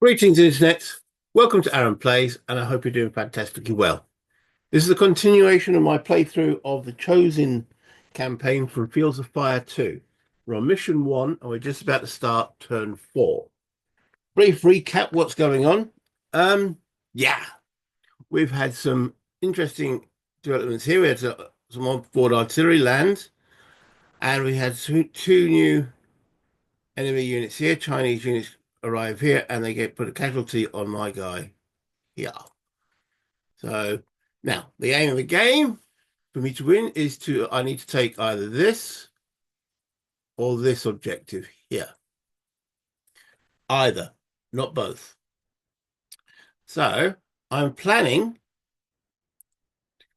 Greetings, Internet. Welcome to Aaron Plays, and I hope you're doing fantastically well. This is a continuation of my playthrough of the Chosin campaign from Fields of Fire 2. We're on Mission 1, and we're just about to start Turn 4. Brief recap what's going on. Yeah, we've had some interesting developments here. We had some on-board artillery land, and we had two new enemy units here. Chinese units arrive here, and they put a casualty on my guy here. So now the aim of the game for me to win is I need to take either this or this objective here. Either, not both. So I'm planning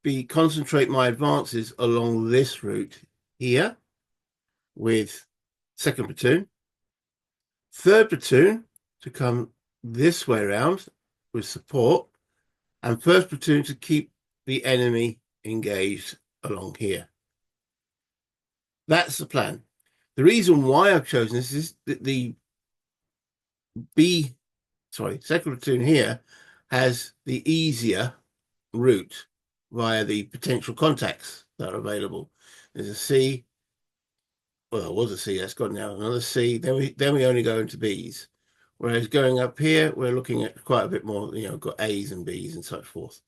to concentrate my advances along this route here with 2nd platoon, 3rd platoon to come this way around with support, and 1st platoon to keep the enemy engaged along here. That's the plan. The reason why I've chosen this is that the 2nd platoon here has the easier route via the potential contacts that are available. There's a C. Well, there was a C, that's gone now. Another C. Then we only go into Bs. Whereas going up here, we're looking at quite a bit more, got A's and B's and so forth.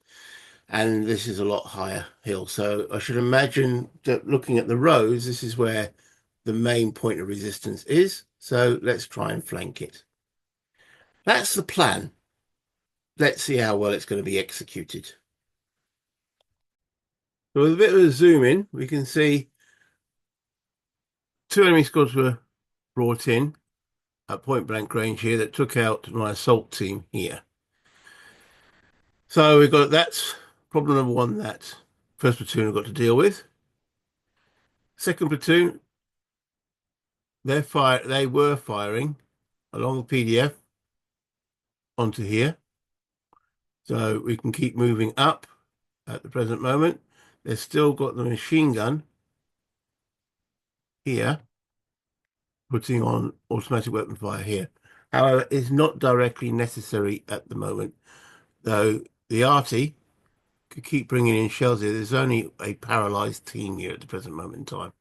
And this is a lot higher hill. So I should imagine that looking at the roads, this is where the main point of resistance is. So let's try and flank it. That's the plan. Let's see how well it's going to be executed. So with a bit of a zoom in, we can see 2 enemy squads were brought in at point blank range here that took out my assault team here. So we've got that's problem number 1 that 1st platoon have got to deal with. 2nd platoon, they were firing along the PDF onto here. So we can keep moving up at the present moment. They've still got the machine gun here, putting on automatic weapon fire here. However, it's not directly necessary at the moment, though the arty could keep bringing in shells here. There's only a paralyzed team here at the present moment in time.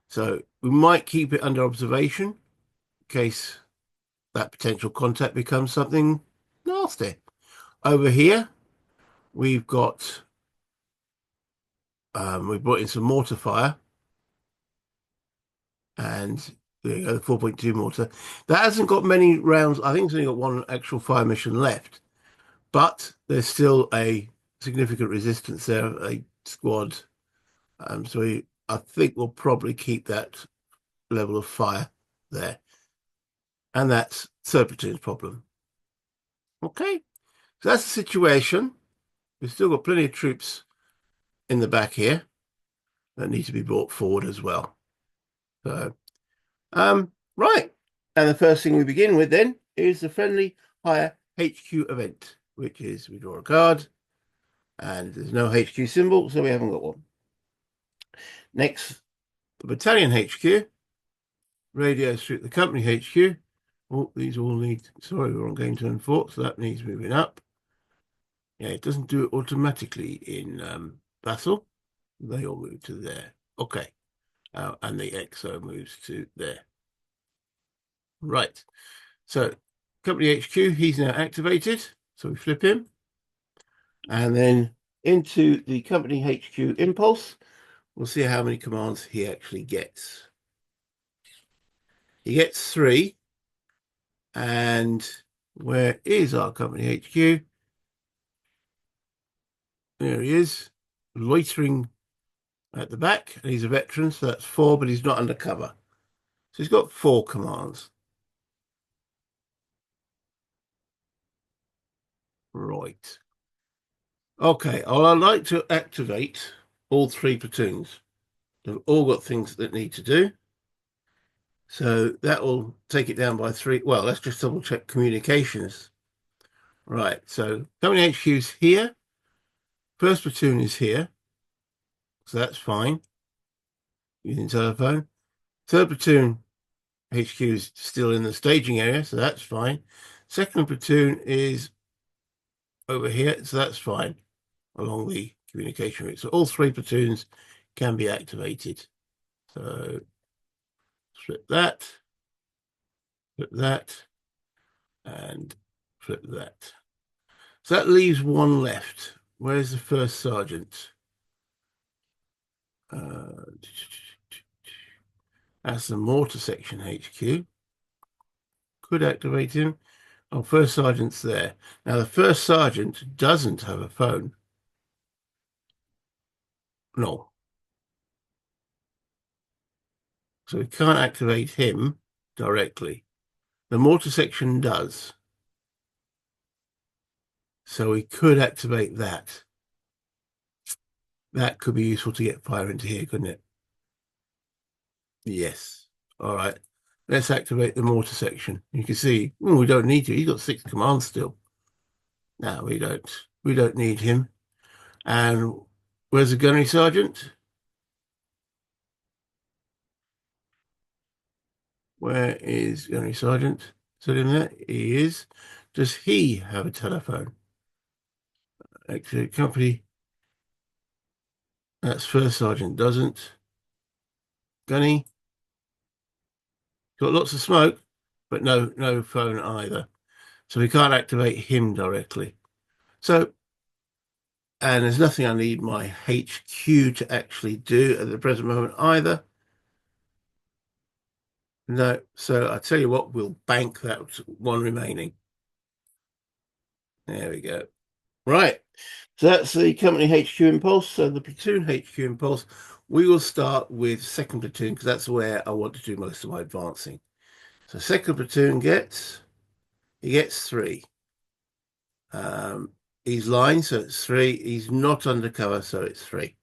So we might keep it under observation in case that potential contact becomes something nasty. Over here, we've got we've brought in some mortar fire, and there you go, the 4.2 mortar. That hasn't got many rounds. I think it's only got 1 actual fire mission left, but there's still a significant resistance there, a squad. So I think we'll probably keep that level of fire there. And that's 3rd platoon's problem. Okay, so that's the situation. We've still got plenty of troops in the back here that need to be brought forward as well. So, right. And the first thing we begin with then is the friendly hire HQ event, which is we draw a card and there's no HQ symbol, so we haven't got one. Next, the battalion HQ, radios through the company HQ. Oh, these all need, sorry, we're on game turn 4, so that needs moving up. Yeah, it doesn't do it automatically in Battle. They all move to there. Okay. And the XO moves to there. Right. So company HQ, he's now activated. So we flip him. And then into the company HQ impulse, we'll see how many commands he actually gets. He gets 3. And where is our company HQ? There he is, loitering at the back. And he's a veteran, so that's 4, but he's not undercover. So he's got 4 commands. Right. Okay, I'd like to activate all 3 platoons. They've all got things that need to do. So that will take it down by 3. Well, let's just double check communications. Right, so company HQ's here. 1st platoon is here. So that's fine. Using telephone. 3rd platoon HQ is still in the staging area, so that's fine. Second platoon is over here, so that's fine along the communication route. So all three platoons can be activated. So flip that, and flip that. So that leaves one left. Where's the first sergeant? That's the mortar section HQ. Could activate him. Oh, first sergeant's there. Now, the first sergeant doesn't have a phone. No. So we can't activate him directly. The mortar section does. So we could activate that. That could be useful to get fire into here, couldn't it? Yes. All right. Let's activate the mortar section. You can see, we don't need to. He's got 6 commands still. No, we don't. We don't need him. And where's the gunnery sergeant? Where is gunnery sergeant? Is that him there? He is. Does he have a telephone? Actually, company. That's first sergeant doesn't. Gunny. Got lots of smoke, but no phone either. So we can't activate him directly. So, and there's nothing I need my HQ to actually do at the present moment either. No, so I tell you what, we'll bank that one remaining. There we go. Right. So that's the company HQ impulse. So the platoon HQ impulse, we will start with second platoon because that's where I want to do most of my advancing. So second platoon gets 3. He's line, so it's 3. He's not undercover, so it's 3.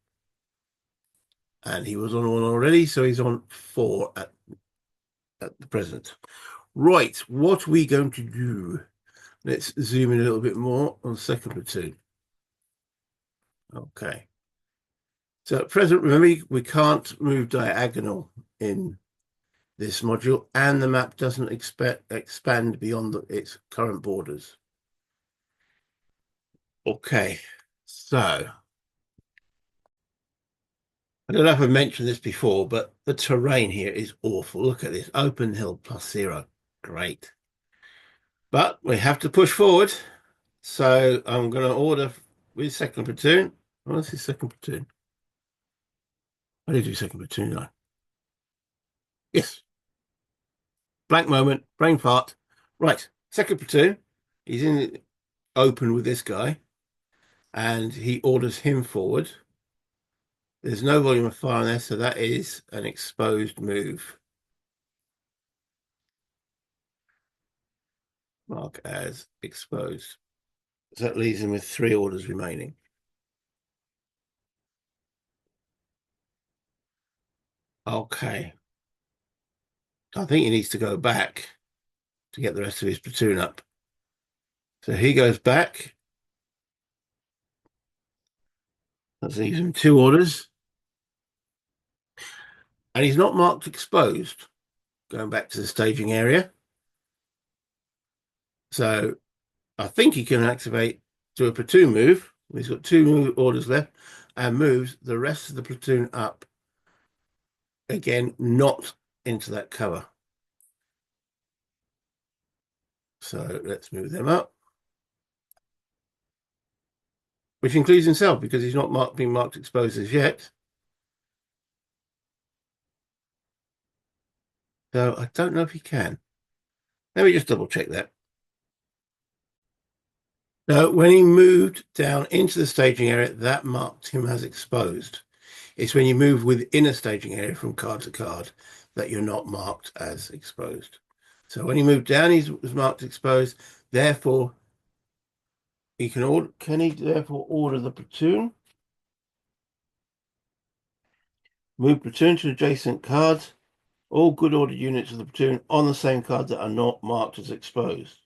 And he was on 1 already, so he's on 4 at the present. Right, what are we going to do? Let's zoom in a little bit more on second platoon. Okay. So at present, remember, we can't move diagonal in this module, and the map doesn't expand beyond its current borders. Okay, so I don't know if I mentioned this before, but the terrain here is awful. Look at this, open hill +0. Great. But we have to push forward. So I'm going to order with second platoon. Oh, this is second platoon. I did do second platoon, didn't I? Yes. Blank moment, brain fart. Right, second platoon. He's in the open with this guy, and he orders him forward. There's no volume of fire on there, so that is an exposed move. Mark as exposed. So that leaves him with 3 orders remaining. Okay. I think he needs to go back to get the rest of his platoon up. So he goes back. That leaves him 2 orders. And he's not marked exposed, going back to the staging area. So I think he can activate, do a platoon move. He's got 2 orders left and moves the rest of the platoon up. Again, not into that cover. So let's move them up. Which includes himself because he's not being marked exposed as yet. So I don't know if he can. Let me just double check that. No, when he moved down into the staging area, that marked him as exposed. It's when you move within a staging area from card to card that you're not marked as exposed. So when he moved down, he was marked exposed. Therefore, can he therefore order the platoon? Move platoon to adjacent cards. All good ordered units of the platoon on the same card that are not marked as exposed.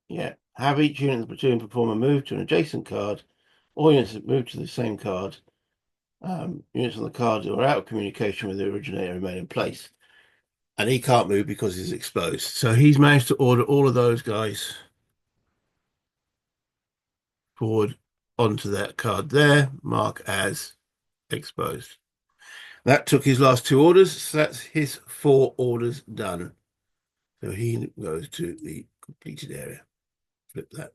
Yeah. Have each unit of the platoon perform a move to an adjacent card. All units that move to the same card. Units on the card that are out of communication with the originator remain in place. and he can't move because he's exposed. So he's managed to order all of those guys forward onto that card there, mark as exposed. That took his last 2 orders, so that's his 4 orders done. So he goes to the completed area. Flip that.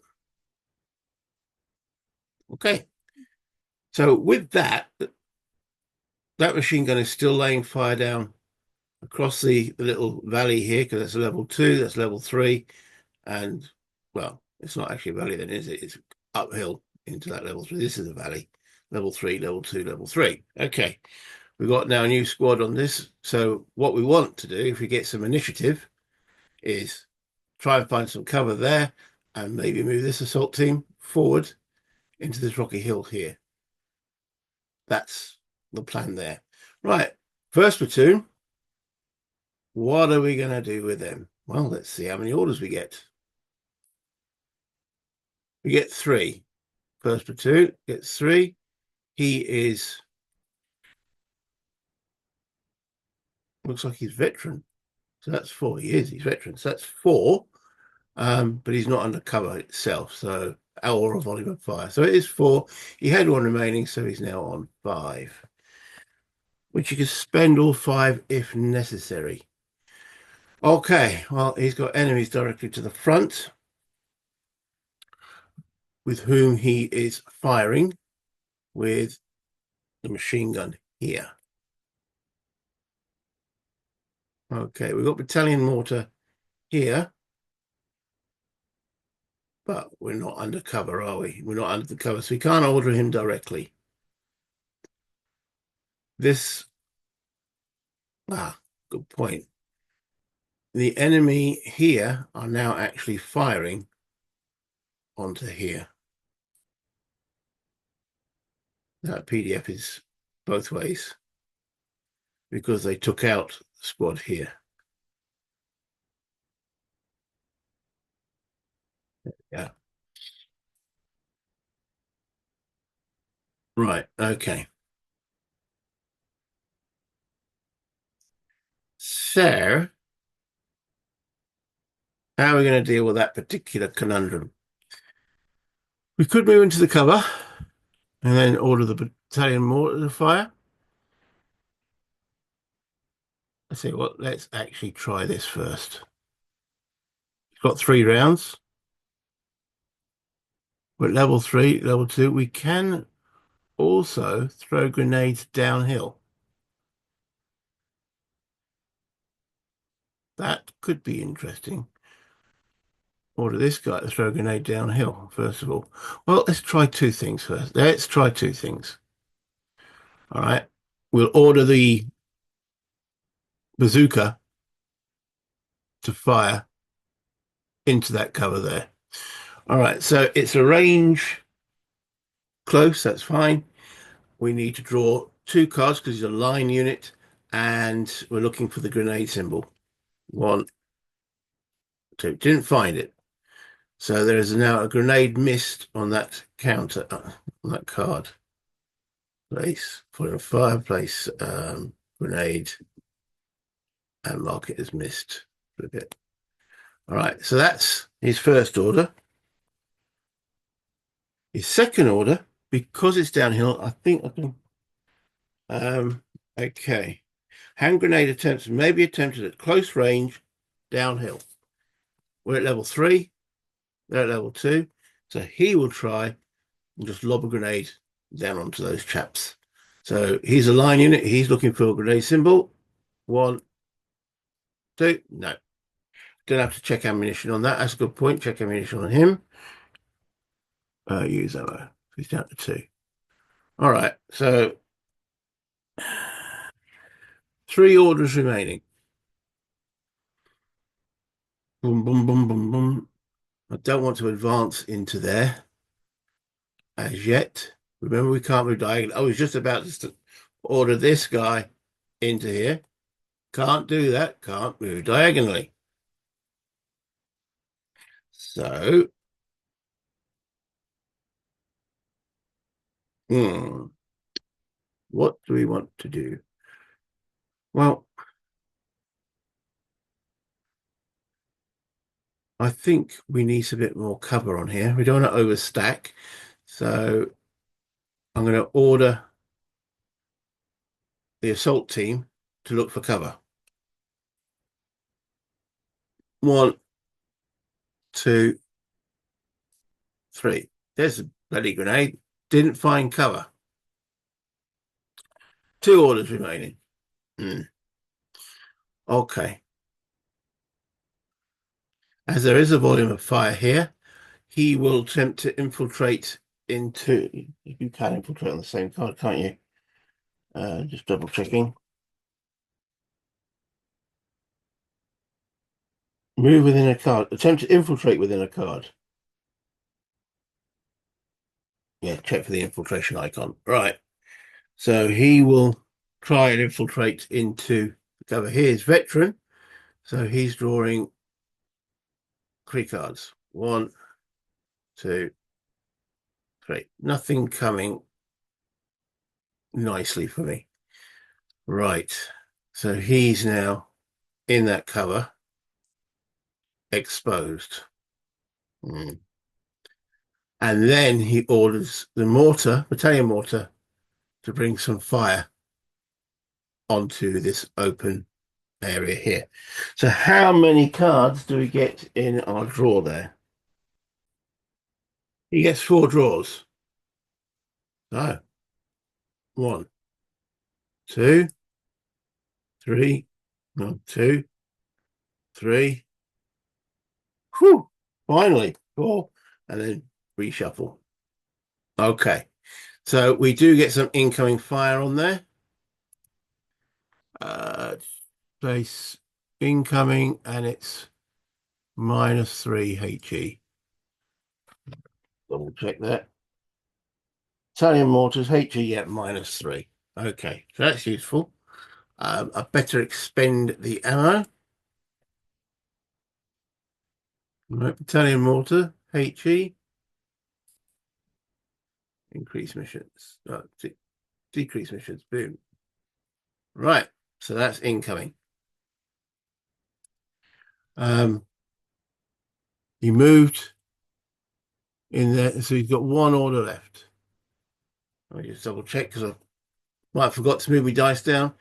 Okay. So with that, that machine gun is still laying fire down across the little valley here, because that's level 2, that's level 3, and well, it's not actually a valley then, is it? It's uphill into that level 3. This is a valley. Level 3, level 2, level 3. Okay. We've got now a new squad on this. So what we want to do, if we get some initiative, is try and find some cover there and maybe move this assault team forward into this rocky hill here. That's the plan there. Right. First platoon, what are we going to do with them? Well, let's see how many orders we get. We get 3. First platoon gets 3. He is, looks like he's veteran. So that's 4. He is, he's veteran. So that's 4. But he's not under cover itself, so or a volume of fire. So it is 4. He had 1 remaining, so he's now on 5, which you can spend all 5 if necessary. Okay, well, he's got enemies directly to the front with whom he is firing with the machine gun here. Okay, we've got battalion mortar here, but we're not under cover, are we? We're not under the cover, so we can't order him directly. This, good point. The enemy here are now actually firing onto here. That PDF is both ways because they took out the squad here. Yeah. Right. Okay. So, how are we going to deal with that particular conundrum? We could move into the cover and then order the battalion mortar to fire. Let's see what. Let's actually try this first. It's got 3 rounds. We're at level 3, level 2. We can also throw grenades downhill. That could be interesting. Order this guy to throw a grenade downhill, first of all. Well, let's try 2 things first. Let's try 2 things. All right. We'll order the bazooka to fire into that cover there. All right. So it's a range close. That's fine. We need to draw 2 cards because he's a line unit, and we're looking for the grenade symbol. 1, 2. Didn't find it. So there is now a grenade missed on that counter, on that card. Place, put in a fireplace, grenade, and mark it as missed for a bit. All right, so that's his first order. His second order, because it's downhill, I think I can. Okay. Hand grenade attempts may be attempted at close range downhill. We're at level 3, they're at level 2. So he will try and just lob a grenade down onto those chaps. So he's a line unit, he's looking for a grenade symbol. 1, 2, no. Don't have to check ammunition on that. That's a good point. Check ammunition on him. Use ammo. He's down to 2. All right. So 3 orders remaining. Boom, boom, boom, boom, boom. I don't want to advance into there as yet. Remember, we can't move diagonally. I was just about to order this guy into here. Can't do that. Can't move diagonally. So, what do we want to do? Well, I think we need a bit more cover on here. We don't want to overstack. So I'm going to order the assault team to look for cover. 1, 2, 3. There's a bloody grenade. Didn't find cover. 2 orders remaining. Okay. As there is a volume of fire here, he will attempt to infiltrate into. You can infiltrate on the same card, can't you? Just double checking. Move within a card. Attempt to infiltrate within a card. Yeah, check for the infiltration icon. Right. So he will try and infiltrate into the cover. Here's veteran. So he's drawing 3 cards. 1, 2, 3. Nothing coming nicely for me. Right. So he's now in that cover, exposed. And then he orders the mortar, battalion mortar, to bring some fire onto this open area here. So how many cards do we get in our draw there? He gets 4 draws. So 1, 2, 3, no, 2, 3. Whew, finally 4, and then reshuffle. Okay, so we do get some incoming fire on there. Place incoming, and it's -3 HE. Double check that. Italian mortars, HE, yeah, -3. Okay, so that's useful. I better expend the ammo. Right, Italian mortar, HE. Increase missions. Decrease missions. Boom. Right, so that's incoming. He moved in there, so he's got 1 order left. Let me just double check because I might have forgot to move my dice down.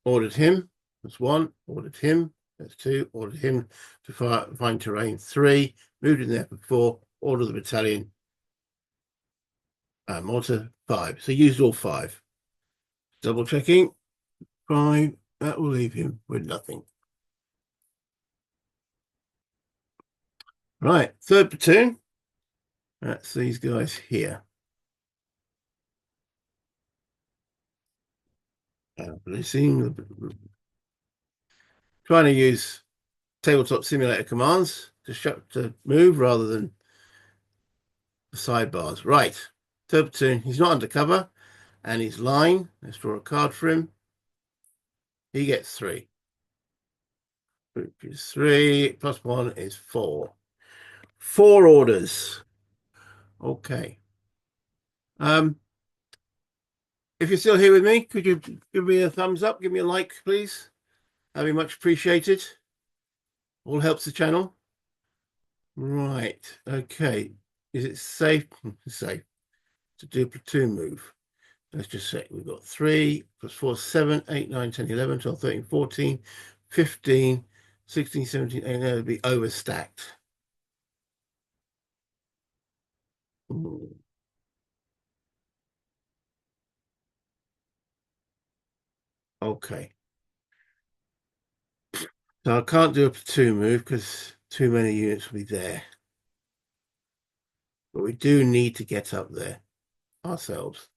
Ordered him. That's 1. Ordered him. That's 2. Ordered him to find terrain. 3. Moved in there for 4. Order the battalion. Mortar 5. So used all 5. Double checking. 5. That will leave him with nothing. Right. 3rd platoon. That's these guys here. Policing. Trying to use tabletop simulator commands to move rather than the sidebars. Right. 3rd platoon. He's not undercover. And his line. Let's draw a card for him. He gets 3. Which is 3 plus 1 is 4. 4 orders. Okay. If you're still here with me, could you give me a thumbs up? Give me a like, please. That'd be much appreciated. All helps the channel. Right. Okay. Is it safe? Safe to do a platoon move. Let's just say we've got 3 plus 4, 7, 8, 9, 10, 11, 12, 13, 14, 15, 16, 17, 18. That would be overstacked. Okay. So I can't do a platoon move because too many units will be there. But we do need to get up there ourselves.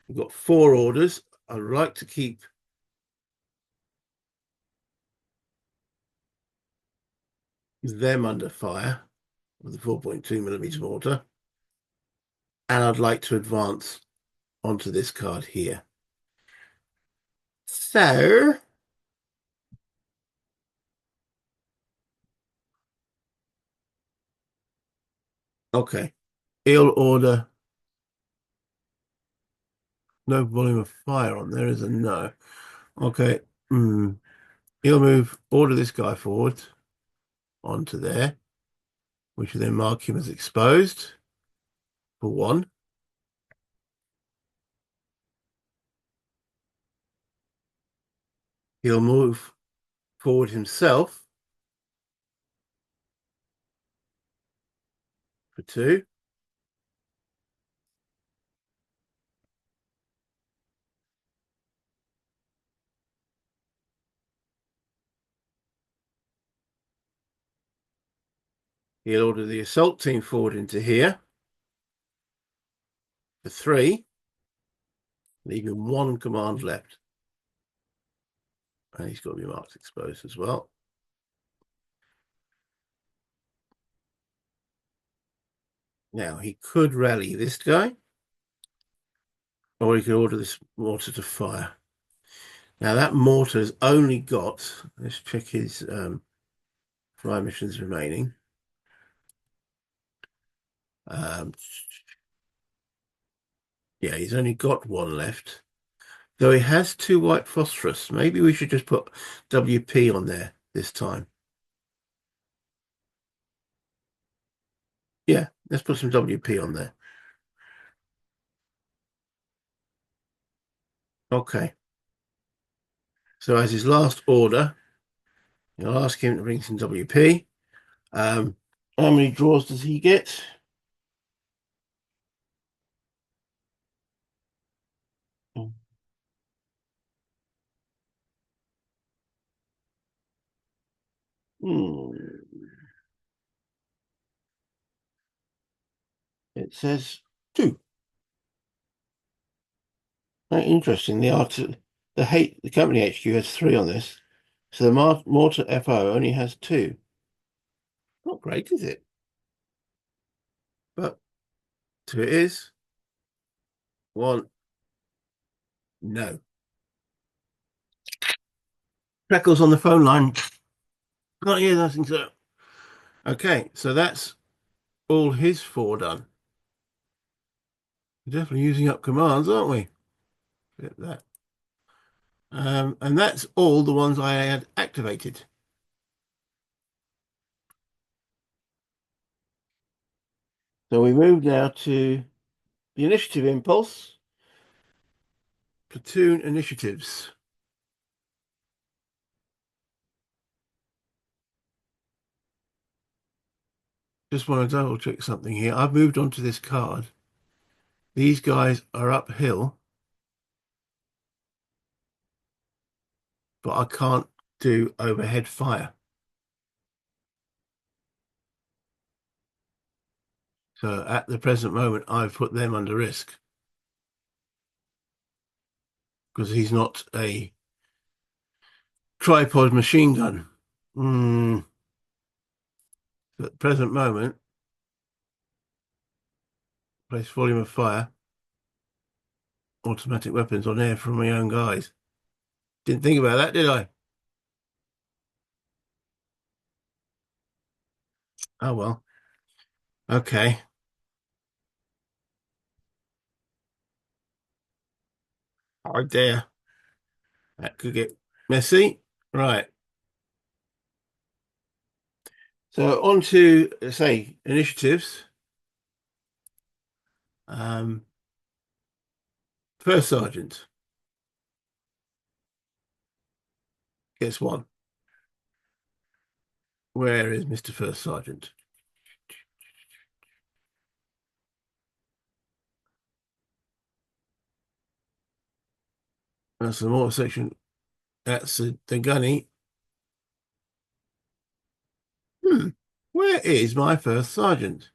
We've got 4 orders. I'd like to keep them under fire with the 4.2mm mortar. And I'd like to advance onto this card here. So okay. He'll order no volume of fire on there is a no. Okay. He'll order this guy forward. onto there, which will then mark him as exposed for 1. He'll move forward himself for 2. He'll order the assault team forward into here for 3, leaving 1 command left. And he's got to be marked exposed as well. Now, he could rally this guy, or he could order this mortar to fire. Now, that mortar has only got, let's check his fire missions remaining. Yeah, he's only got 1 left. Though he has 2 white phosphorus. Maybe we should just put WP on there this time. Yeah, let's put some WP on there. Okay. So as his last order, you'll ask him to bring some WP. How many draws does he get? Hmm. It says 2. Interesting. The company HQ has 3 on this. So the mortar FO only has 2. Not great, is it? But 2 it is. 1. No. Crackles on the phone line. Can't hear nothing, sir. Okay, so that's all his 4 done. We're definitely using up commands, aren't we? Get that. And that's all the ones I had activated. So we move now to the initiative impulse, platoon initiatives. Just want to double check something here. I've moved on to this card. These guys are uphill, but I can't do overhead fire. So at the present moment, I've put them under risk because he's not a tripod machine gun. At the present moment, place volume of fire, automatic weapons on air from my own guys. Didn't think about that, did I? Oh well. Okay. Oh dear. That could get messy. Right. So on to, say, initiatives. Um, First Sergeant gets 1. Where is Mr. First Sergeant? That's the mortar section. That's the gunny. Where is my First Sergeant?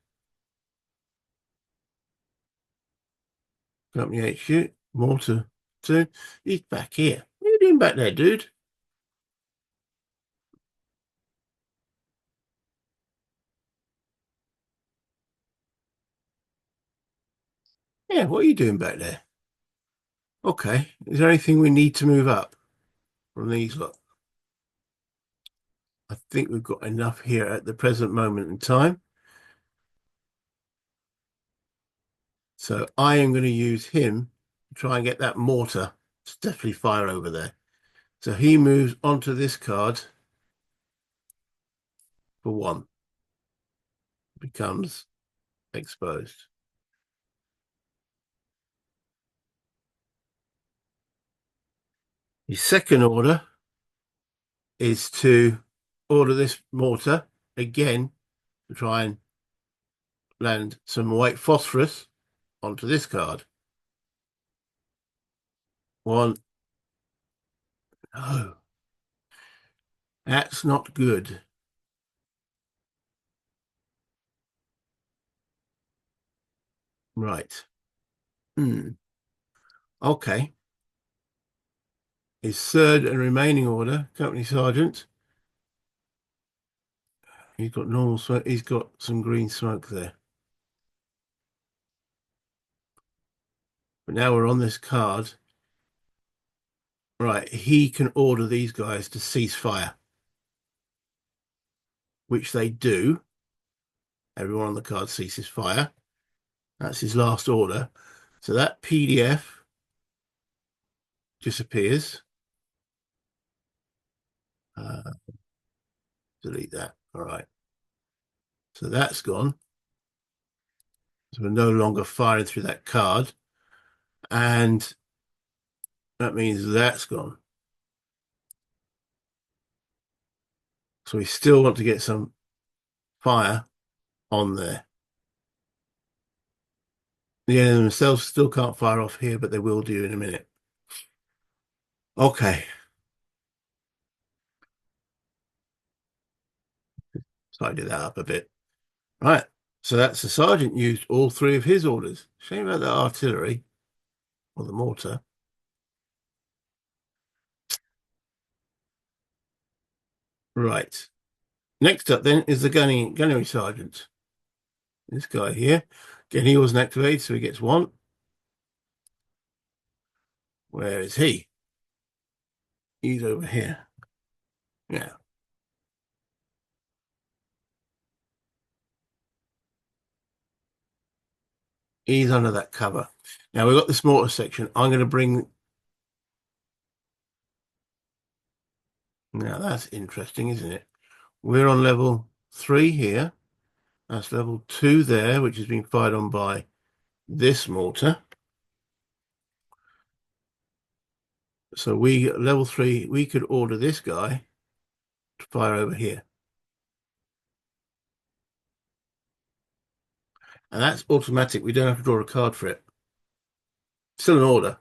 Company HQ, mortar 2. He's back here. What are you doing back there, dude? Yeah, what are you doing back there? Okay. Is there anything we need to move up from these lot? I think we've got enough here at the present moment in time. So I am going to use him to try and get that mortar to definitely fire over there. So he moves onto this card. for 1 becomes exposed. The second order is to order this mortar again to try and land some white phosphorus onto this card. 1. No, that's not good. Right. Okay. His third and remaining order, Company Sergeant. He's got normal smoke. He's got some green smoke there. But now we're on this card. Right. He can order these guys to cease fire, which they do. Everyone on the card ceases fire. That's his last order. So that PDF disappears. Delete that. All right. So that's gone. So we're no longer firing through that card. And that means that's gone. So we still want to get some fire on there. The enemy themselves still can't fire off here, but they will do in a minute. Okay. Tidy that up a bit. Right. So that's the sergeant used all 3 of his orders. Shame about the artillery or the mortar. Right. Next up then is the gunnery sergeant. This guy here. Again, he wasn't activated, so he gets 1. Where is he? He's over here. Yeah. He's under that cover. Now we've got this mortar section. I'm going to bring... Now that's interesting, isn't it? We're on level 3 here. That's level 2 there, which has been fired on by this mortar. So we, level 3, we could order this guy to fire over here. And that's automatic. We don't have to draw a card for it. Still an order.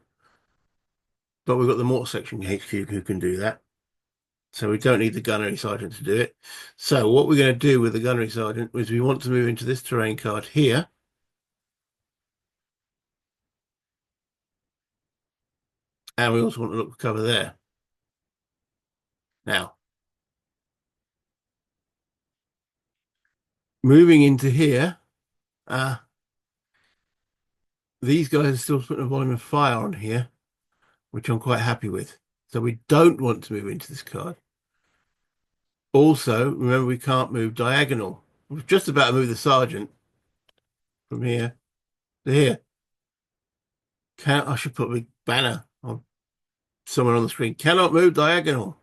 But we've got the mortar section HQ who can do that. So we don't need the gunnery sergeant to do it. So what we're going to do with the gunnery sergeant is we want to move into this terrain card here. And we also want to look for cover there. Now, moving into here, these guys are still putting a volume of fire on here, which I'm quite happy with. So we don't want to move into this card. Also, remember we can't move diagonal. We're just about to move the sergeant from here to here. I should put a big banner on somewhere on the screen. Cannot move diagonal.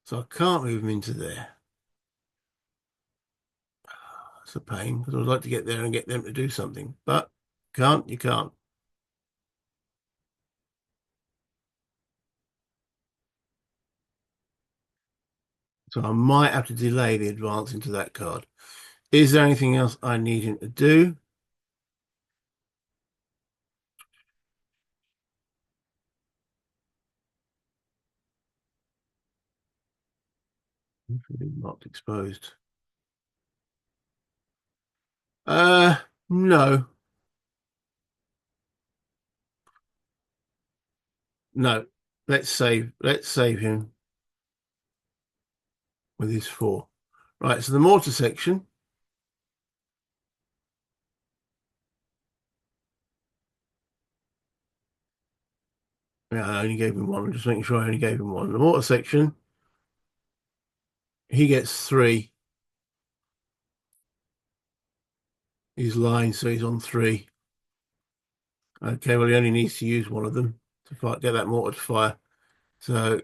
So I can't move him into there. It's a pain because I'd like to get there and get them to do something. But you can't. So I might have to delay the advance into that card. Is there anything else I need him to do? Not exposed. No. No. Let's save him with his 4. Right, so the mortar section. Yeah, I only gave him 1. I'm just making sure I only gave him 1. The mortar section, he gets 3. He's lying, so he's on 3. Okay, well, he only needs to use 1 of them to get that mortar to fire. So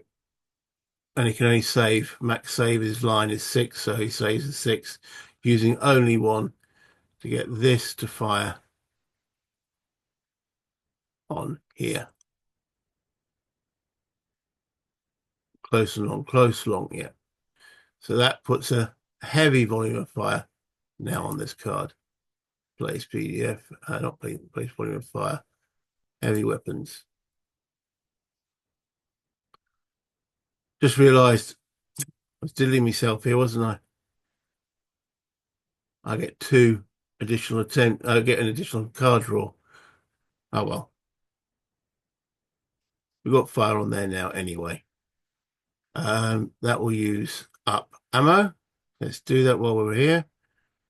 and he can only save, max save his line is 6, so he saves the 6, using only 1 to get this to fire on here. Close along, yeah. So that puts a heavy volume of fire now on this card. Place PDF, not place volume of fire, heavy weapons. Just realised I was diddling myself here, wasn't I? I get 2 additional attempt. I get an additional card draw. Oh well, we've got fire on there now anyway. That will use up ammo. Let's do that while we're here.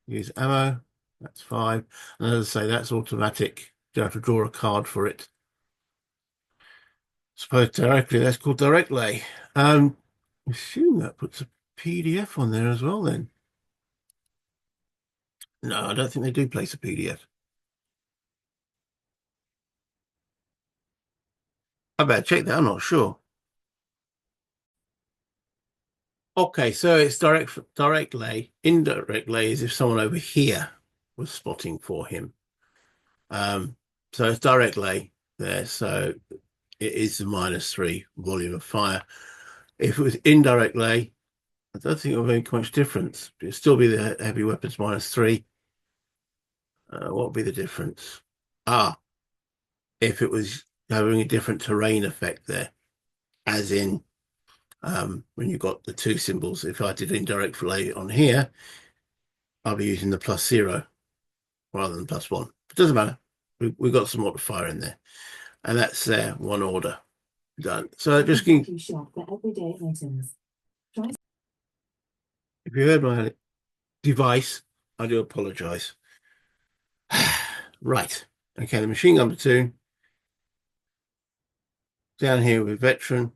Use ammo. That's 5. And as I say, that's automatic. You don't have to draw a card for it. Suppose directly, that's called direct lay. Assume that puts a PDF on there as well then. No, I don't think they do place a PDF. I better check that, I'm not sure. Okay, so it's direct lay. Indirect lay is if someone over here was spotting for him. So it's direct lay there, so it is the -3 volume of fire. If it was indirect lay, I don't think it would make much difference. It'd still be the heavy weapons -3. What would be the difference? If it was having a different terrain effect there, as in when you got the 2 symbols. If I did indirect lay on here, I'll be using the +0 rather than +1. It doesn't matter. We got some more fire in there, and that's there. 1 order done. So just if you heard my device, I do apologize. Right. Okay, the machine gun platoon down here with veteran.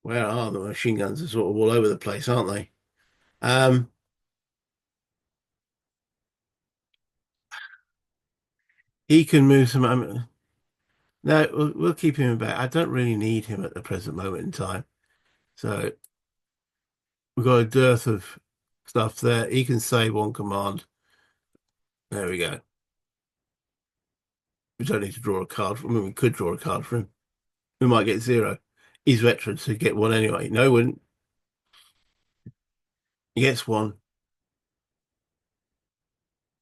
Where are the machine guns? Are sort of all over the place, aren't they? He can move some. No, we'll keep him back. I don't really need him at the present moment in time. So we've got a dearth of stuff there. He can save on command. There we go. We don't need to draw a card. I mean, we could draw a card for him. We might get 0. He's veteran, so get 1 anyway. No, wouldn't. He gets 1.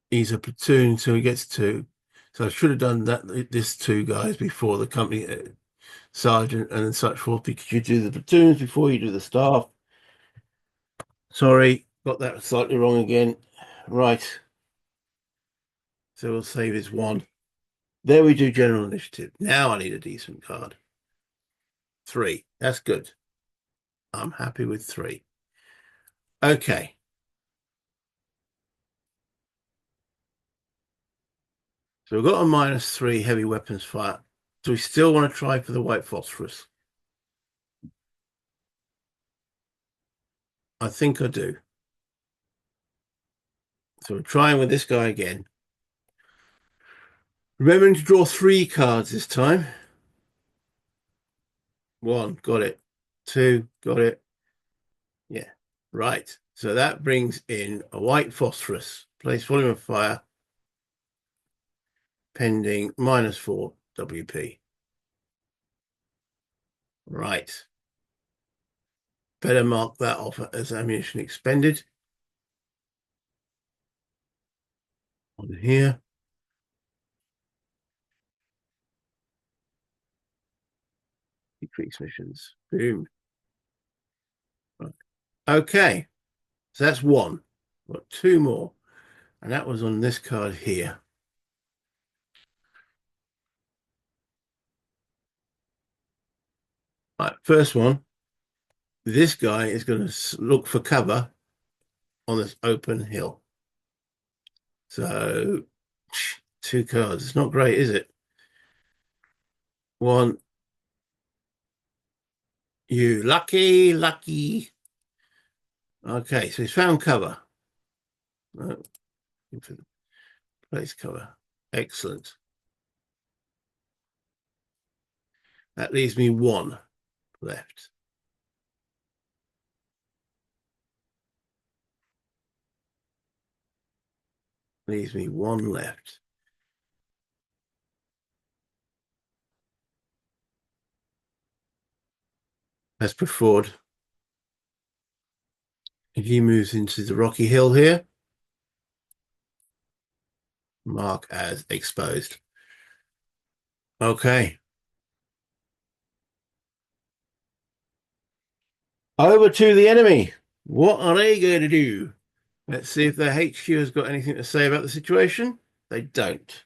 He's a platoon, so he gets 2. So I should have done that. This 2 guys before the company sergeant and such forth, because you do the platoons before you do the staff. Sorry, got that slightly wrong again. Right. So we'll save his 1. There we do general initiative. Now I need a decent card. 3. That's good. I'm happy with 3. Okay. So we've got a -3 heavy weapons fire. Do we still want to try for the white phosphorus? I think I do. So we're trying with this guy again. Remembering to draw 3 cards this time. 1, got it. 2, got it. Yeah, right. So that brings in a white phosphorus. Place volume of fire pending -4 WP. Right. Better mark that off as ammunition expended. On here. Decrease missions. Boom. Right. Okay. So that's 1. Got 2 more. And that was on this card here. Right, first one. This guy is going to look for cover on this open hill. So 2 cards. It's not great, is it? 1. You lucky. Okay, so he's found cover. Place cover. Excellent. That leaves me 1 left. Leaves me one left. Let's push forward. If he moves into the rocky hill here, mark as exposed. Okay. Over to the enemy. What are they going to do? Let's see if their HQ has got anything to say about the situation. They don't.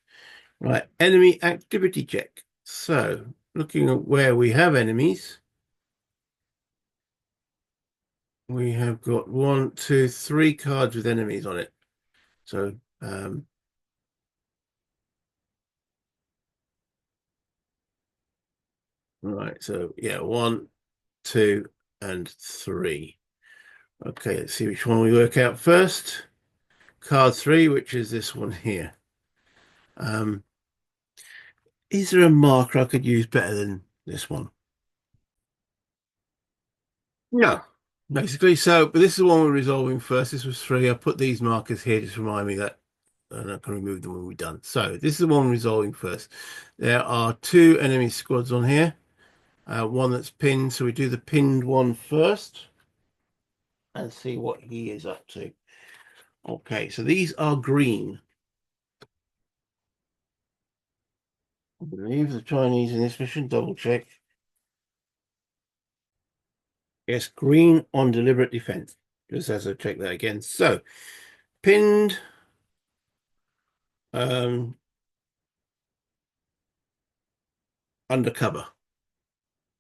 Right, enemy activity check. So, looking at where we have enemies, we have got 1, 2, 3 cards with enemies on it. So, right, so yeah, 1, 2, and 3. Okay, let's see which one we work out first. Card 3, which is this one here. Is there a marker I could use better than this one? No. Basically, so, but this is the one we're resolving first. This was 3. I put these markers here just to remind me that I'm not going to remove them when we're done. So this is the one resolving first. There are 2 enemy squads on here. One that's pinned, so we do the pinned one first and see what he is up to. Okay, so these are green. I believe the Chinese in this mission, double check. Yes, green on deliberate defense. Just as I check that again. So, pinned. Undercover.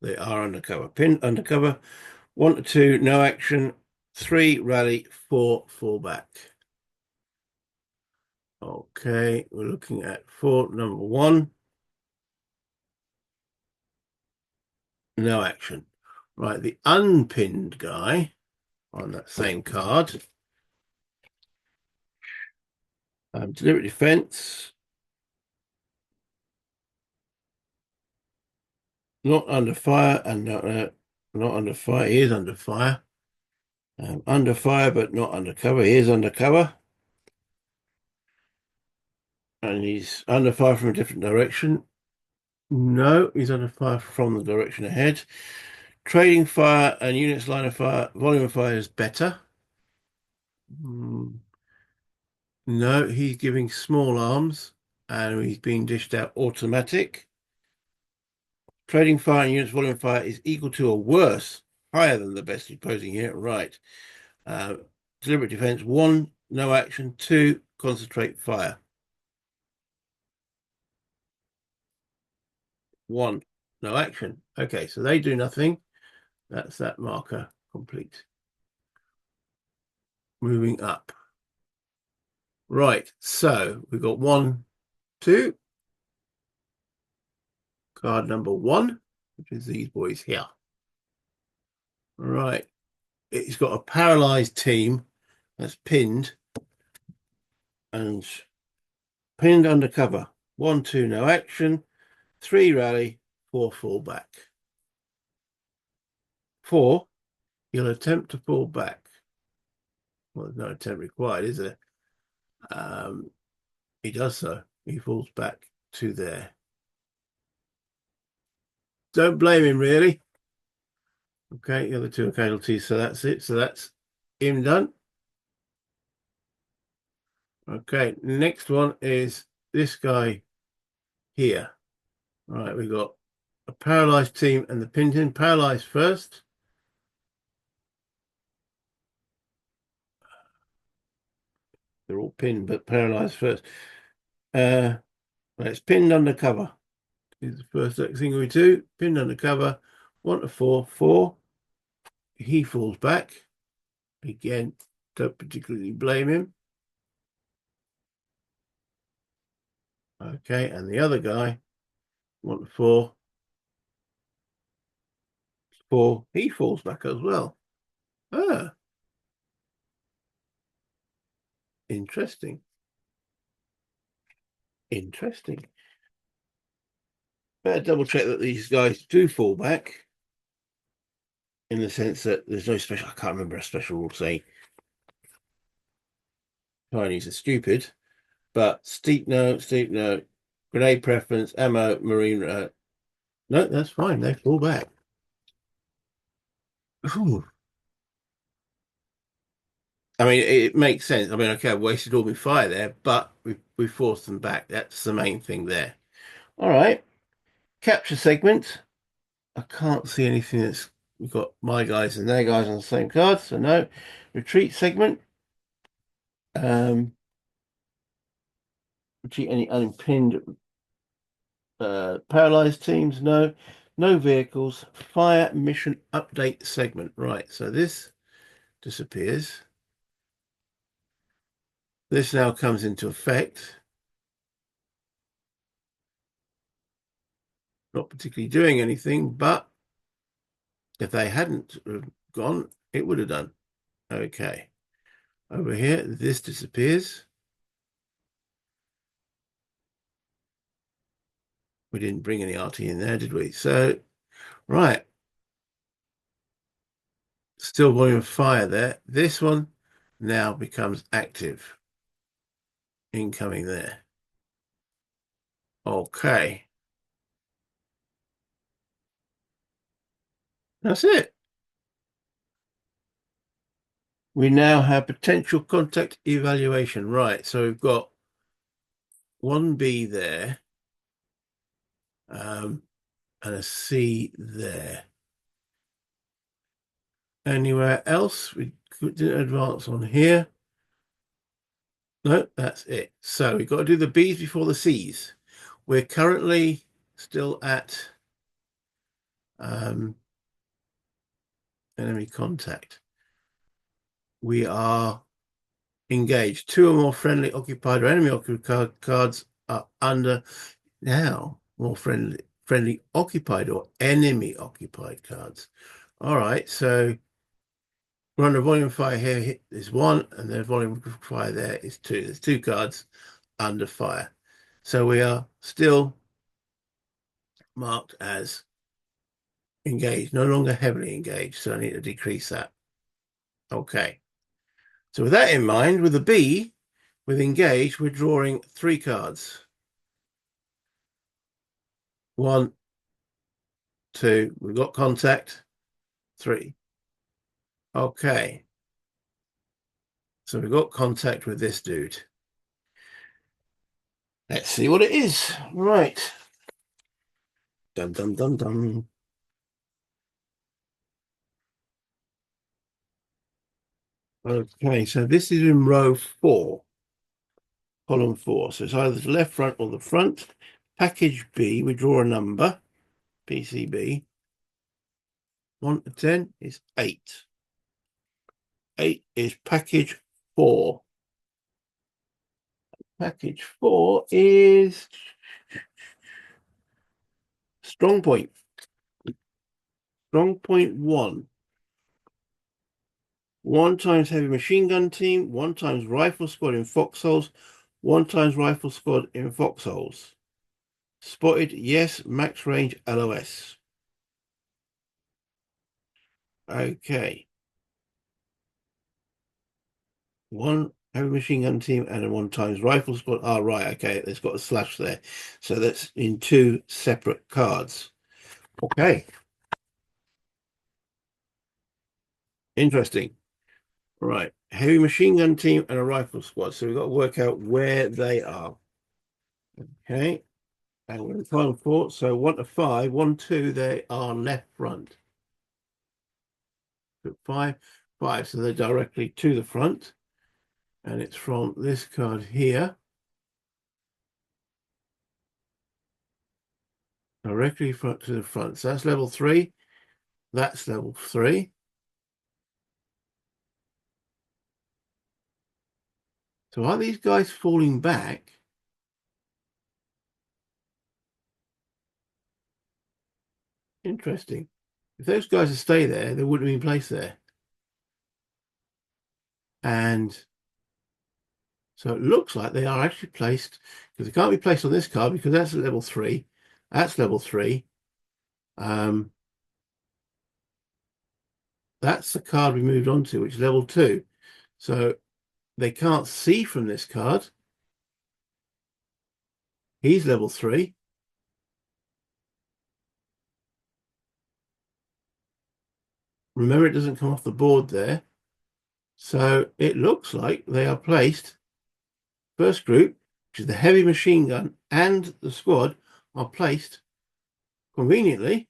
They are undercover. Pinned undercover. 1 to 2, no action. 3, rally. 4, fall back. Okay, we're looking at fort number 1. No action. Right, the unpinned guy on that same card. Deliberate defense. Not under fire and not under fire. He is under fire. Under fire, but not under cover. He is under cover. And he's under fire from a different direction. No, he's under fire from the direction ahead. Trading fire and units line of fire, volume of fire is better. No, he's giving small arms and he's being dished out automatic. Trading fire and units volume of fire is equal to or worse, higher than the best opposing here. Right. Deliberate defense, 1, no action. 2, concentrate fire. 1, no action. Okay, so they do nothing. That's that marker complete. Moving up. Right, so we've got 1, 2. Card number 1, which is these boys here. Right, it's got a paralyzed team that's pinned and pinned under cover. 1, 2, no action. 3, rally. 4, fall back. 4, you'll attempt to fall back. Well, there's no attempt required, is there? He does so. He falls back to there. Don't blame him, really. Okay, the other 2 are casualties, so that's it. So that's him done. Okay, next one is this guy here. Right, we've got a paralyzed team and the pinned in. Paralyzed first. They're all pinned, but paralyzed first. It's pinned under cover. Is the first thing we do. Pinned under cover. 1 to 4, 4. He falls back. Again, don't particularly blame him. Okay, and the other guy, 1 to 4, 4. He falls back as well. Ah, interesting. Interesting. Better double check that these guys do fall back in the sense that there's no special, I can't remember a special rule saying Chinese are stupid. but steep no, steep no. Grenade preference, ammo, marine. No, that's fine. They fall back. Ooh. I mean, it makes sense. I mean, okay, I wasted all my fire there, but we forced them back. That's the main thing there. All right. Capture segment. I can't see anything that's we've got my guys and their guys on the same card, so no. Retreat segment. Retreat any unpinned paralyzed teams, no. No vehicles. Fire mission update segment. Right, so this disappears. This now comes into effect. Not particularly doing anything, but if they hadn't gone, it would have done. Okay. Over here, this disappears. We didn't bring any RT in there, did we? So, right. Still volume of fire there. This one now becomes active. Incoming there. Okay. That's it. We now have potential contact evaluation. Right. So we've got 1B there. And a C there. Anywhere else? We didn't advance on here. No, that's it. So we've got to do the B's before the C's. We're currently still at enemy contact. We are engaged. 2 or more friendly occupied or enemy occupied cards are under now. More friendly occupied or enemy occupied cards. All right, so we're under volume fire here is 1, and the volume fire there is 2. There's 2 cards under fire. So we are still marked as engaged, no longer heavily engaged. So I need to decrease that. Okay. So with that in mind, with the B, with engaged, we're drawing 3 cards. 1, 2, we've got contact. 3. Okay. So we've got contact with this dude. Let's see what it is. Right. Dum dum dum dum. Okay, so this is in row 4, column 4. So it's either the left front or the front. Package B, we draw a number, PCB. 1 to 10 is 8. 8 is package 4. Package 4 is strong point. Strong point 1. 1 times heavy machine gun team, 1 times rifle squad in foxholes, 1 times rifle squad in foxholes. Spotted, yes, max range LOS. Okay. 1 heavy machine gun team and a 1 times rifle squad. Ah, right, okay, it's got a slash there. So that's in 2 separate cards. Okay. Interesting. Right, heavy machine gun team and a rifle squad. So we've got to work out where they are. Okay, and we're in column 4. So 1 to 5, 1, 2, they are left front. 5, 5. So they're directly to the front, and it's from this card here, directly front to the front. So that's level 3. That's level 3. So are these guys falling back? Interesting. If those guys had stayed there, they wouldn't have been placed there. And so it looks like they are actually placed, because they can't be placed on this card because that's at level 3. That's level 3. That's the card we moved on to, which is level 2. So they can't see from this card. He's level 3. Remember, it doesn't come off the board there. So it looks like they are placed. First group, which is the heavy machine gun, and the squad are placed conveniently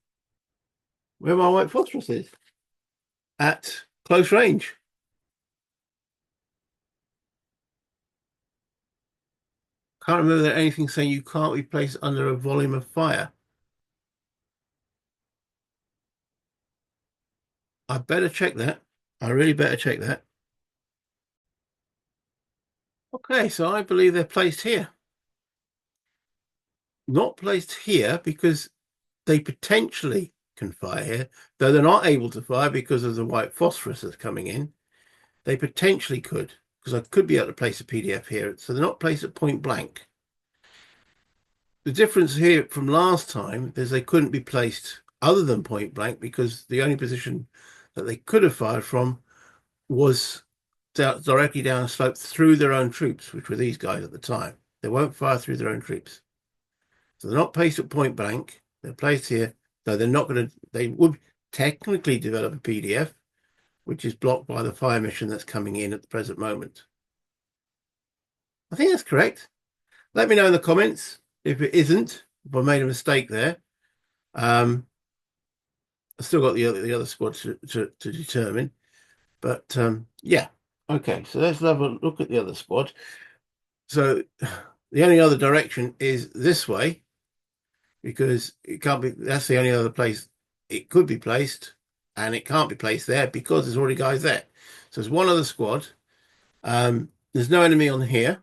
where my white phosphorus is, at close range. Can't remember that anything saying you can't be placed under a volume of fire. I better check that. I really better check that. Okay, so I believe they're placed here. Not placed here because they potentially can fire here, though they're not able to fire because of the white phosphorus that's coming in. They potentially could, because I could be able to place a PDF here. So they're not placed at point blank. The difference here from last time is they couldn't be placed other than point blank because the only position that they could have fired from was directly down a slope through their own troops, which were these guys at the time. They won't fire through their own troops. So they're not placed at point blank. They're placed here, though they're not going to, they would technically develop a PDF, which is blocked by the fire mission that's coming in at the present moment. I think that's correct. Let me know in the comments if it isn't, if I made a mistake there. I've still got the other squad to determine. But yeah, okay, so let's have a look at the other squad. So the only other direction is this way, because it can't be, that's the only other place it could be placed, and it can't be placed there because there's already guys there. So there's one other squad. There's no enemy on here.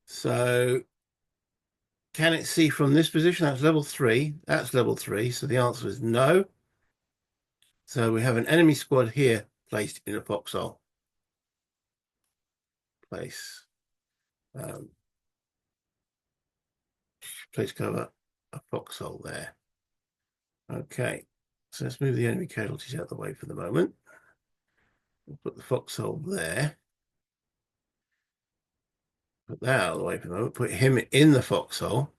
So can it see from this position? That's level 3. That's level 3. So the answer is no. So we have an enemy squad here placed in a foxhole. Place. Place cover a foxhole there. Okay. So let's move the enemy casualties out of the way for the moment. We'll put the foxhole there. Put that out of the way for the moment. Put him in the foxhole.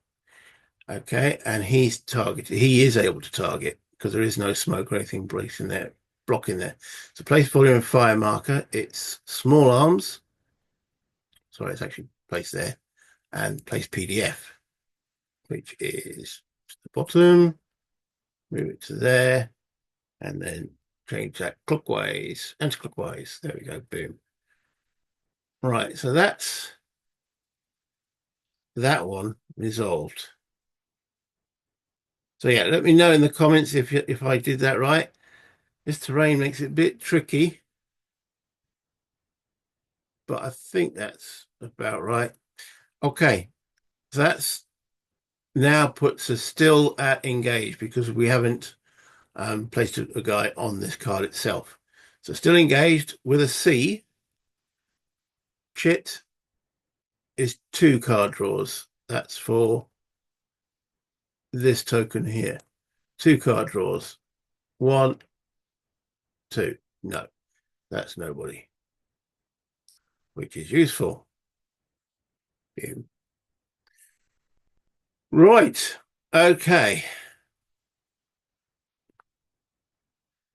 Okay, and he's targeted. He is able to target because there is no smoke or anything blocking there. So place volume of fire marker. It's small arms. Sorry, it's actually placed there. And place PDF, which is the bottom. Move it to there. And then change that clockwise, anti-clockwise. There we go. Boom. Right, so that's that one resolved. So yeah, let me know in the comments if I did that right. This terrain makes it a bit tricky, but I think that's about right. Okay, so that's now puts us still at engaged because we haven't placed a guy on this card itself. So still engaged with a C. Chit is 2 card draws. That's for this token here. 2 card draws. 1, 2. No, that's nobody, which is useful. Boom. Right. Okay.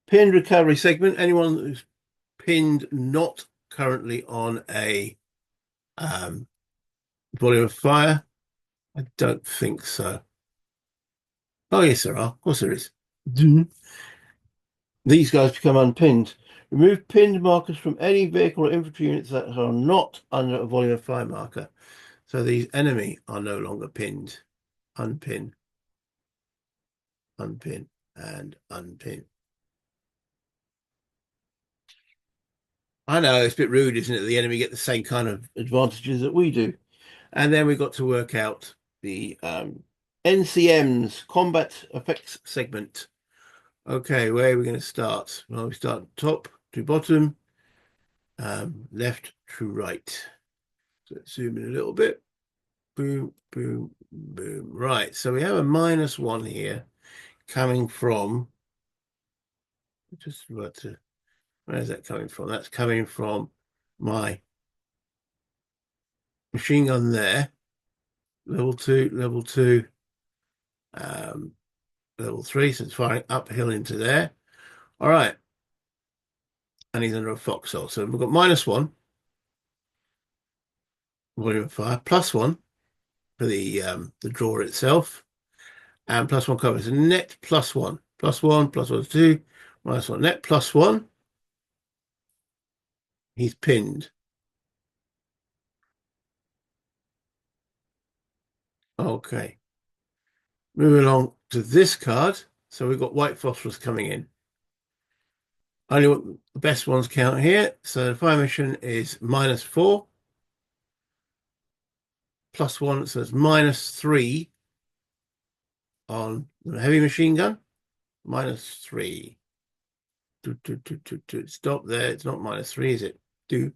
Pinned recovery segment. Anyone who's pinned not currently on a volume of fire? I don't think so. Oh, yes, there are. Of course there is. These guys become unpinned. Remove pinned markers from any vehicle or infantry units that are not under a volume of fire marker. So these enemy are no longer pinned. Unpin, unpin, and unpin. I know it's a bit rude, isn't it? The enemy get the same kind of advantages that we do. And then we got to work out the NCM's combat effects segment. Okay, where are we going to start? Well, we start top to bottom, left to right. So let's zoom in a little bit. Boom, boom, boom. Right, so we have a -1 here coming from, just about to, where is that coming from? That's coming from my Machine gun there. Level 2, level 2, um, level 3, so it's firing uphill into there. All right. And he's under a foxhole. So we've got -1 volume of fire, +1 for the drawer itself, and +1 cover. So net +1. +1, +1 2, -1. Net +1. He's pinned. Okay. Moving along to this card. So we've got white phosphorus coming in. Only what the best ones count here. So the fire mission is -4, +1, so it's -3 on the heavy machine gun. -3. Stop there. It's not -3, is it? You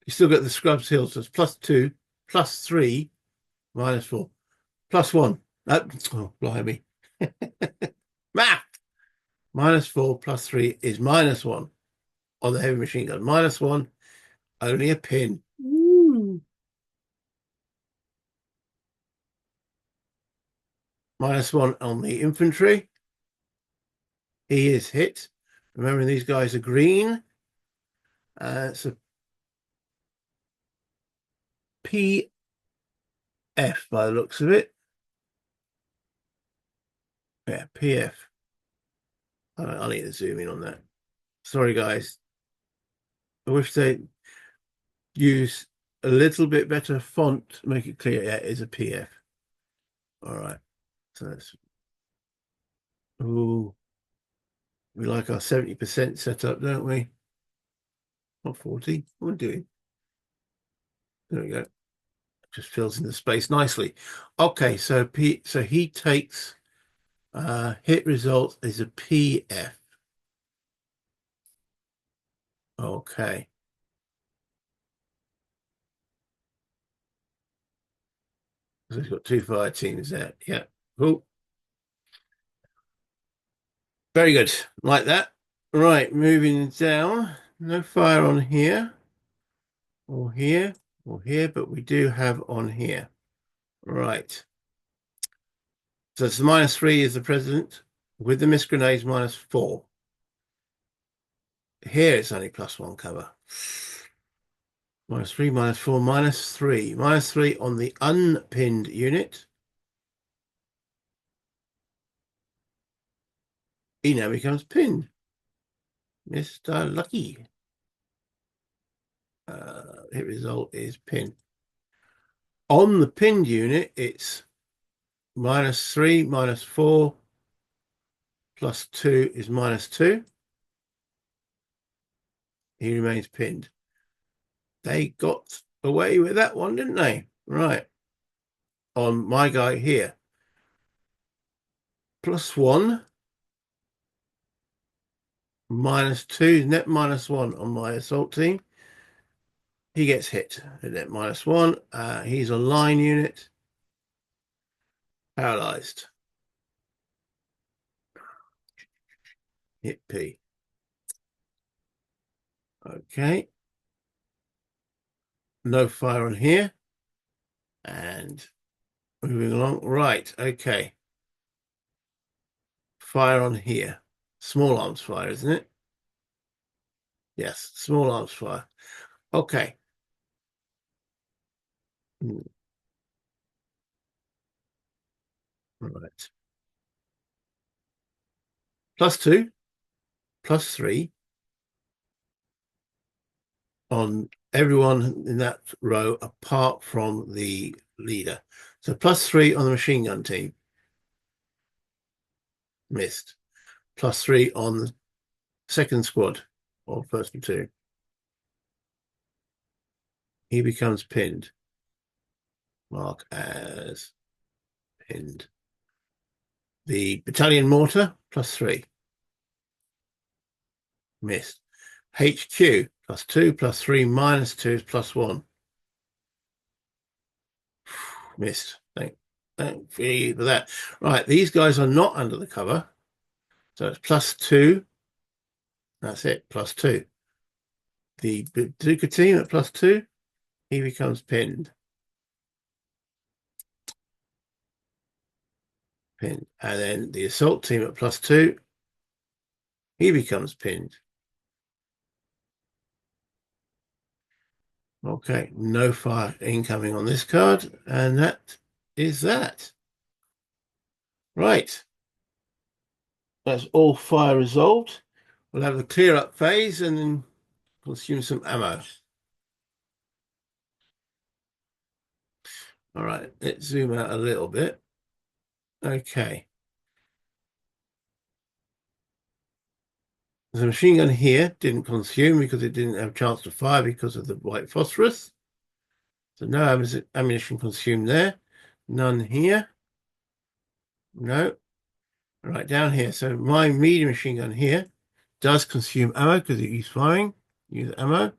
still get the Scrubs Hill, so it's +2, +3, -4, +1. Oh, blimey. Math! -4 +3 is -1 on the heavy machine gun. -1, only a pin. Woo. -1 on the infantry. He is hit. Remembering these guys are green. It's a PF by the looks of it. Yeah, PF. I'll need to zoom in on that. Sorry, guys. I wish they use a little bit better font to make it clear. Yeah, it is a PF. All right. So that's. Ooh. We like our 70% setup, don't we? Not 40. What are we doing? There we go. Just fills in the space nicely. Okay, so he takes hit result is a PF. Okay. So he's got 2 fire teams there. Yeah. Cool. Very good. Like that. Right, moving down. No fire on here. Or here. Or here, but we do have on here. Right. So it's the -3 is the president. With the missed grenades, -4. Here it's only +1 cover. -3, -4, -3. -3 on the unpinned unit. He now becomes pinned. Mr. Lucky. Hit result is pin. On the pinned unit, it's -3, -4, +2 is -2. He remains pinned. They got away with that one, didn't they? Right. On my guy here, +1, -2, net -1 on my assault team. He gets hit at net -1. He's a line unit, paralyzed. Hit P. Okay. No fire on here. And moving along. Right. Okay. Fire on here. Small arms fire, isn't it? Yes. Small arms fire. Okay. Right. +2, +3 on everyone in that row apart from the leader. So +3 on the machine gun team. Missed. +3 on the second squad or first platoon. He becomes pinned. Mark as pinned. The battalion mortar, +3. Missed. HQ, +2, +3, -2 is +1. Missed. Thank you for that. Right, these guys are not under the cover. So it's +2. That's it, +2. The bazooka team at +2. He becomes pinned. Pinned. And then the assault team at +2, he becomes pinned. Okay, no fire incoming on this card, and that is that. Right, that's all fire resolved. We'll have the clear up phase and then consume some ammo. All right, let's zoom out a little bit. Okay. The machine gun here didn't consume because it didn't have a chance to fire because of the white phosphorus. So no ammunition consumed there. None here. No. Right down here. So my medium machine gun here does consume ammo because it is firing. Use ammo.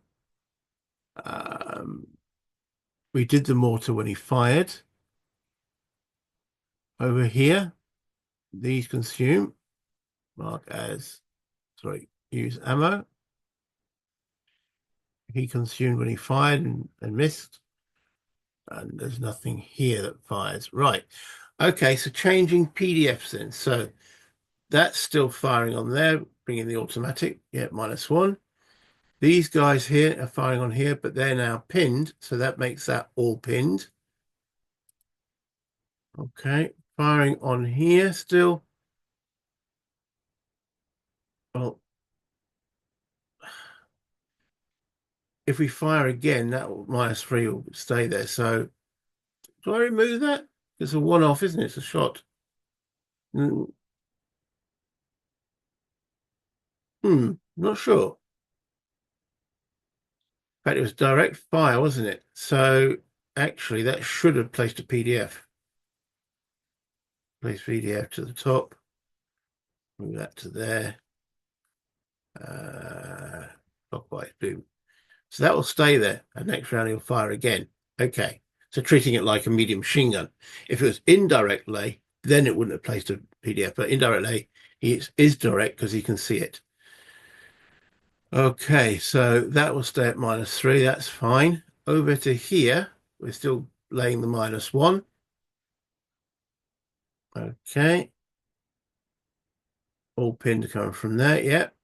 We did the mortar when he fired. Over here, these consume. Mark as, sorry, use ammo. He consumed when he fired and missed. And there's nothing here that fires. Right. Okay, so changing PDFs then. So that's still firing on there, bringing the automatic. Yeah, -1. These guys here are firing on here, but they're now pinned. So that makes that all pinned. Okay, firing on here still. Well, if we fire again, that -3 will stay there. So do I remove that? It's a one-off, isn't it? It's a shot. Not sure. In fact, it was direct fire, wasn't it? So actually, that should have placed a PDF. Place PDF to the top. Move that to there. Clockwise, boom. So that will stay there. And next round, he'll fire again. Okay. So treating it like a medium machine gun. If it was indirect lay, then it wouldn't have placed a PDF. But indirect lay, he is direct because he can see it. Okay, so that will stay at -3. That's fine. Over to here, we're still laying the -1. Okay. All pinned coming from there. Yep.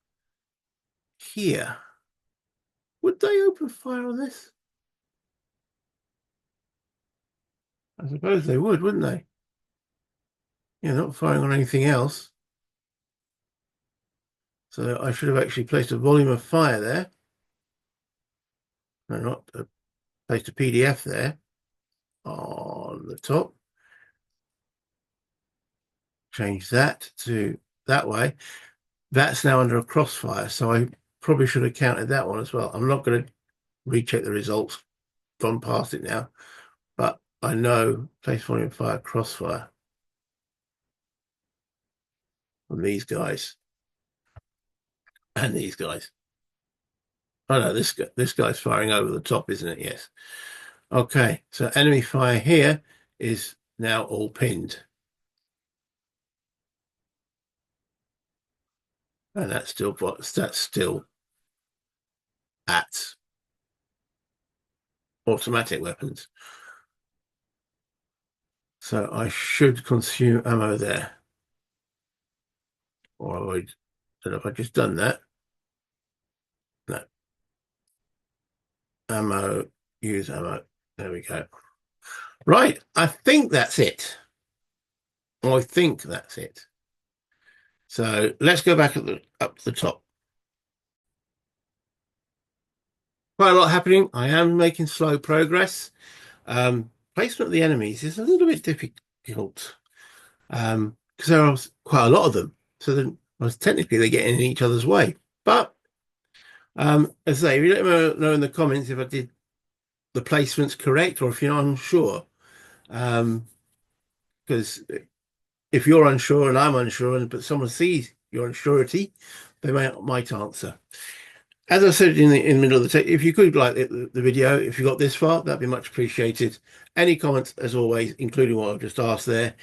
Here. Would they open fire on this? I suppose they would, wouldn't they? Yeah, not firing on anything else. So I should have actually placed a volume of fire there. No, not placed a PDF there on the top. Change that to that way. That's now under a crossfire, so I probably should have counted that one as well. I'm not going to recheck the results. Gone past it now, but I know place volume of fire crossfire from these guys and these guys. Oh no, this guy's firing over the top, isn't it? Yes. Okay, so enemy fire here is now all pinned. And that's still at automatic weapons. So I should consume ammo there. Or I don't know if I've just done that. No. Ammo, use ammo. There we go. Right, I think that's it. I think that's it. So let's go back up to the top. Quite a lot happening. I am making slow progress. Placement of the enemies is a little bit difficult because there are quite a lot of them. So then, well, technically they get in each other's way. But as I say, if you let me know in the comments if I did the placements correct or if you're unsure. Because if you're unsure and I'm unsure, but someone sees your unsurety, they might answer. As I said in the middle of the text, if you could like the video, if you got this far, that'd be much appreciated. Any comments, as always, including what I've just asked there,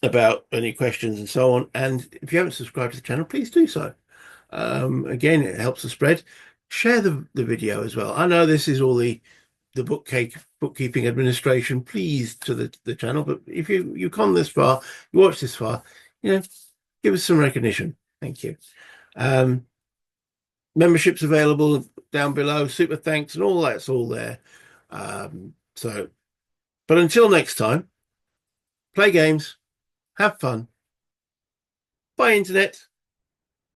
about any questions and so on. And if you haven't subscribed to the channel, please do so. Again, it helps the spread. Share the video as well. I know this is all the the bookkeeping administration pleased to the channel. But if you've come this far, you watch this far, give us some recognition. Thank you. Memberships available down below, super thanks, and all that's all there. But until next time, play games, have fun. Bye, internet.